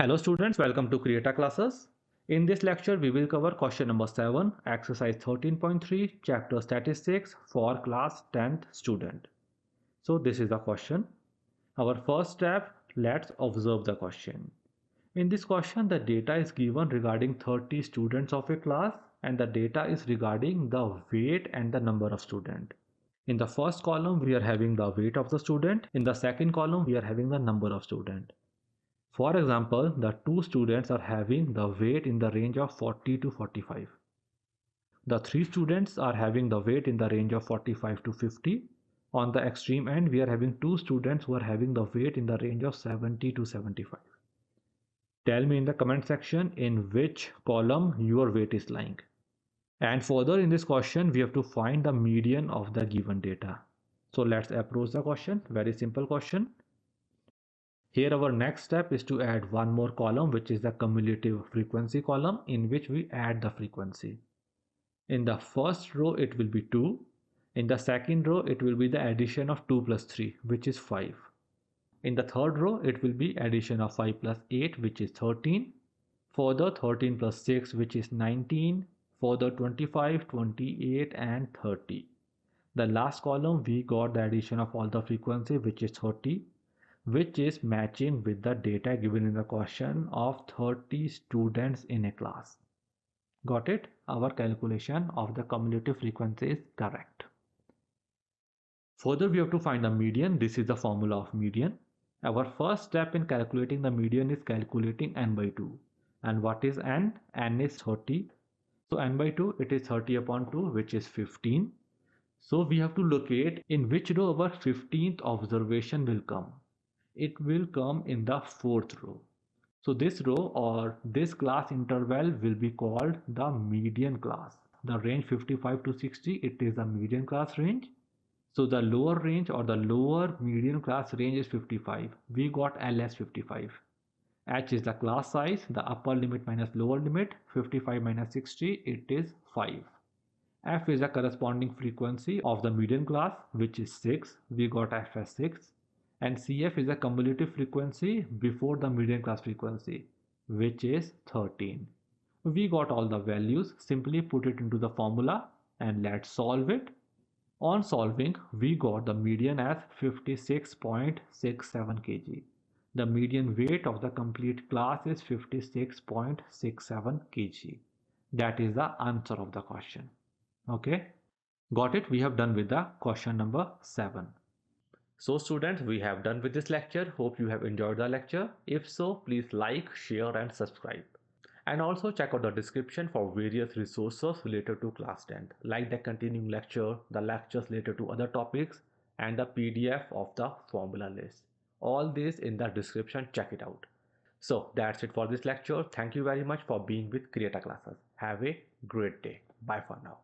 Hello students, welcome to CREATA classes. In this lecture, we will cover question number 7, exercise 13.3, chapter statistics for class 10th student. So this is the question. Our first step, let's observe the question. In this question, the data is given regarding 30 students of a class and the data is regarding the weight and the number of students. In the first column, we are having the weight of the student. In the second column, we are having the number of student. For example, the two students are having the weight in the range of 40 to 45. The three students are having the weight in the range of 45 to 50. On the extreme end, we are having two students who are having the weight in the range of 70 to 75. Tell me in the comment section in which column your weight is lying. And further in this question, we have to find the median of the given data. So let's approach the question. Very simple question. Here our next step is to add one more column, which is the cumulative frequency column, in which we add the frequency. In the first row it will be 2. In the second row it will be the addition of 2 plus 3, which is 5. In the third row it will be addition of 5 plus 8, which is 13. Further 13 plus 6, which is 19. Further 25, 28 and 30. The last column we got the addition of all the frequency, which is 30, which is matching with the data given in the question of 30 students in a class. Got it? Our calculation of the cumulative frequency is correct. Further, we have to find the median. This is the formula of median. Our first step in calculating the median is calculating n by 2. And what is n? N is 30. So n by 2, it is 30 upon 2, which is 15. So we have to locate in which row our 15th observation will come. It will come in the fourth row. So this row or this class interval will be called the median class. The range 55 to 60, it is the median class range. So the lower range or the lower median class range is 55. We got L as 55. H is the class size, the upper limit minus lower limit, 55 minus 60, it is 5. F is the corresponding frequency of the median class, which is 6. We got F as 6. And CF is the cumulative frequency before the median class frequency, which is 13. We got all the values. Simply put it into the formula and let's solve it. On solving, we got the median as 56.67 kg. The median weight of the complete class is 56.67 kg. That is the answer of the question. Okay, got it? We have done with the question number 7. So students, we have done with this lecture. Hope you have enjoyed the lecture. If so, please like, share and subscribe. And also check out the description for various resources related to class 10, like the continuing lecture, the lectures related to other topics, and the PDF of the formula list. All this in the description, check it out. So that's it for this lecture. Thank you very much for being with CREATA classes. Have a great day. Bye for now.